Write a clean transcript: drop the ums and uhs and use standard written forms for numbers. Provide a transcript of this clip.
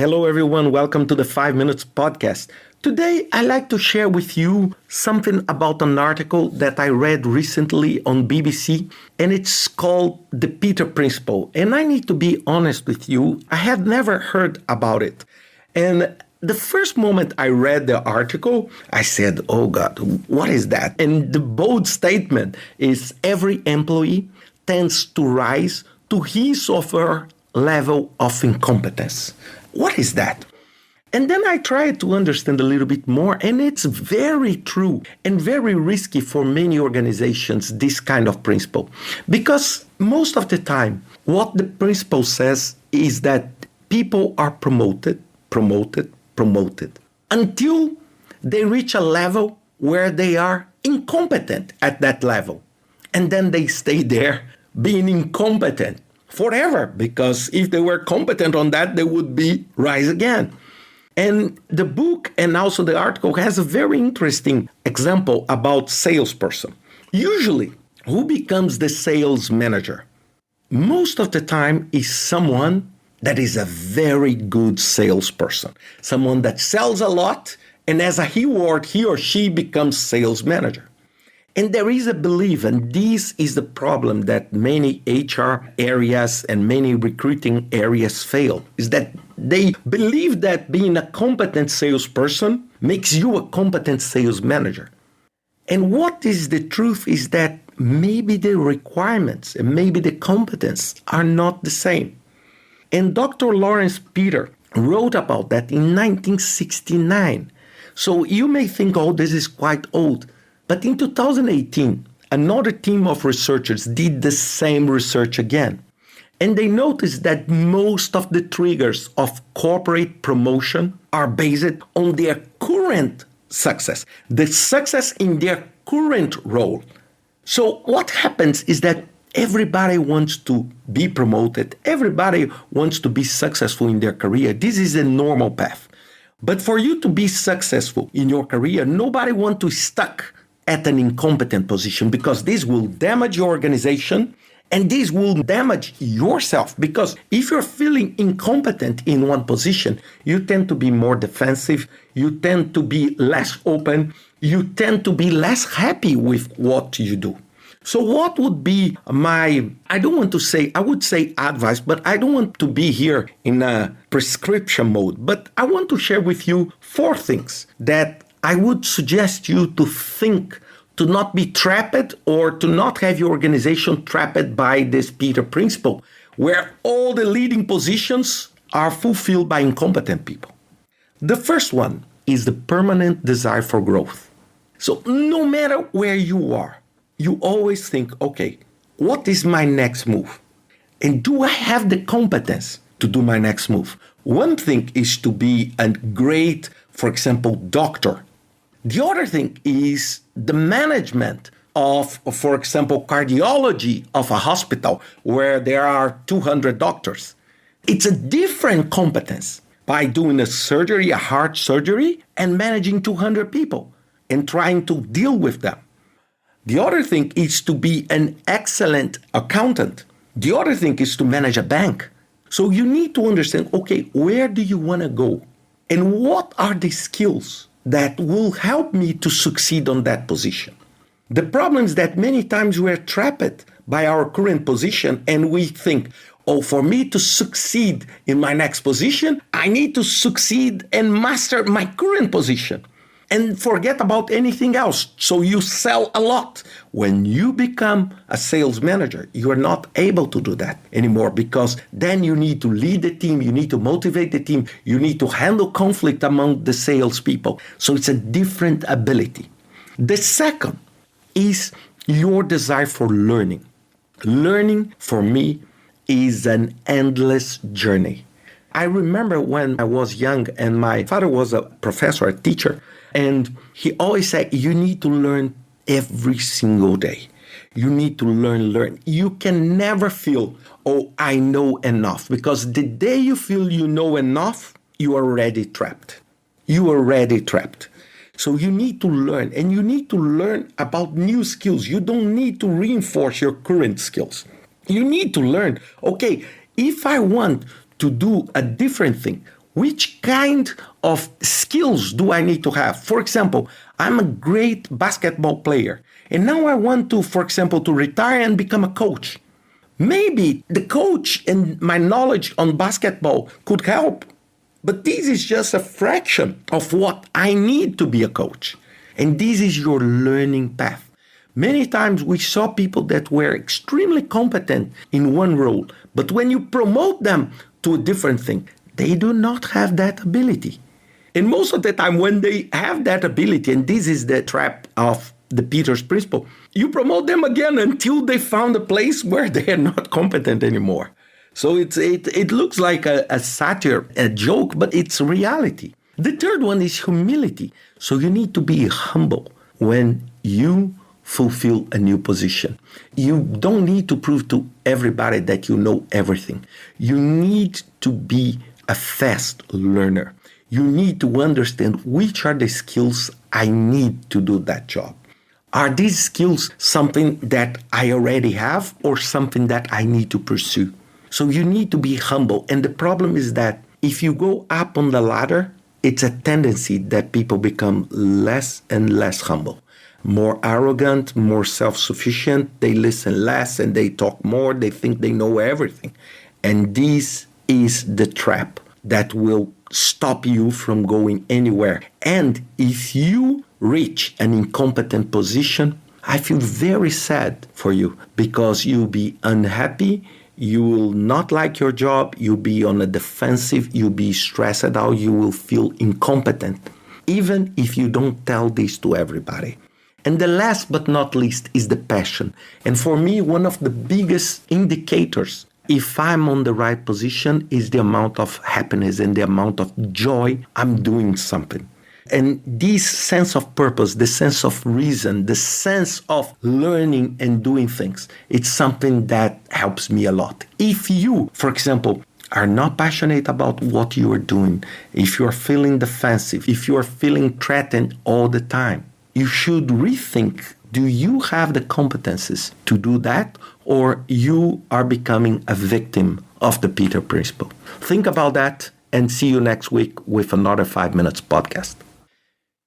Hello, everyone. Welcome to the 5 Minutes Podcast. Today, I'd like to share with you something about an article that I read recently on BBC, and it's called The Peter Principle. And I need to be honest with you, I had never heard about it. And the first moment I read the article, I said, oh God, what is that? And the bold statement is every employee tends to rise to his or her level of incompetence. What is that? And then I tried to understand a little bit more, and it's very true and very risky for many organizations, this kind of principle. Because most of the time, what the principle says is that people are promoted until they reach a level where they are incompetent at that level. And then they stay there being incompetent forever, because if they were competent on that, they would be rise again. And the book and also the article has a very interesting example about salesperson. Usually, who becomes the sales manager? Most of the time is someone that is a very good salesperson, someone that sells a lot, and as a reward, he or she becomes sales manager. And there is a belief, and this is the problem that many HR areas and many recruiting areas fail, is that they believe that being a competent salesperson makes you a competent sales manager. And what is the truth is that maybe the requirements and maybe the competence are not the same. And Dr. Lawrence Peter wrote about that in 1969. So you may think, oh, this is quite old. But in 2018, another team of researchers did the same research again. And they noticed that most of the triggers of corporate promotion are based on their current success, the success in their current role. So what happens is that everybody wants to be promoted. Everybody wants to be successful in their career. This is a normal path. But for you to be successful in your career, nobody wants to stuck at an incompetent position, because this will damage your organization and this will damage yourself. Because if you're feeling incompetent in one position, you tend to be more defensive, you tend to be less open, you tend to be less happy with what you do. So what would be I would say advice, but I don't want to be here in a prescription mode, but I want to share with you 4 things that I would suggest you to think, to not be trapped or to not have your organization trapped by this Peter Principle, where all the leading positions are fulfilled by incompetent people. The first one is the permanent desire for growth. So no matter where you are, you always think, okay, what is my next move? And do I have the competence to do my next move? One thing is to be a great, for example, doctor. The other thing is the management of, for example, cardiology of a hospital where there are 200 doctors. It's a different competence by doing a surgery, a heart surgery, and managing 200 people and trying to deal with them. The other thing is to be an excellent accountant. The other thing is to manage a bank. So you need to understand, okay, where do you want to go? And what are the skills that will help me to succeed on that position? The problem is that many times we're trapped by our current position and we think, oh, for me to succeed in my next position, I need to succeed and master my current position and forget about anything else. So you sell a lot. When you become a sales manager, you are not able to do that anymore, because then you need to lead the team, you need to motivate the team, you need to handle conflict among the salespeople. So it's a different ability. The second is your desire for learning. Learning, for me, is an endless journey. I remember when I was young and my father was a professor, a teacher, and he always said, you need to learn every single day. You need to learn. You can never feel, oh, I know enough. Because the day you feel you know enough, you are already trapped. So you need to learn, and you need to learn about new skills. You don't need to reinforce your current skills. You need to learn, okay, if I want to do a different thing, Which kind of skills do I need to have? For example, I'm a great basketball player, and now I want to, for example, to retire and become a coach. Maybe the coach and my knowledge on basketball could help, but this is just a fraction of what I need to be a coach. And this is your learning path. Many times we saw people that were extremely competent in one role, but when you promote them to a different thing, they do not have that ability. And most of the time when they have that ability, and this is the trap of the Peter's principle, you promote them again until they found a place where they are not competent anymore. So it looks like a satire, a joke, but it's reality. The third one is humility. So you need to be humble when you fulfill a new position. You don't need to prove to everybody that you know everything. You need to be a fast learner. You need to understand which are the skills I need to do that job. Are these skills something that I already have or something that I need to pursue? So you need to be humble. And the problem is that if you go up on the ladder, it's a tendency that people become less and less humble, more arrogant, more self-sufficient. They listen less and they talk more. They think they know everything. And this is the trap that will stop you from going anywhere. And if you reach an incompetent position, I feel very sad for you because you'll be unhappy. You will not like your job. You'll be on a defensive. You'll be stressed out. You will feel incompetent, even if you don't tell this to everybody. And the last but not least is the passion. And for me, one of the biggest indicators if I'm on the right position is the amount of happiness and the amount of joy I'm doing something. And this sense of purpose, the sense of reason, the sense of learning and doing things, it's something that helps me a lot. If you, for example, are not passionate about what you are doing, if you're feeling defensive, if you're feeling threatened all the time, you should rethink, do you have the competences to do that, or you are becoming a victim of the Peter Principle? Think about that and see you next week with another 5 Minutes podcast.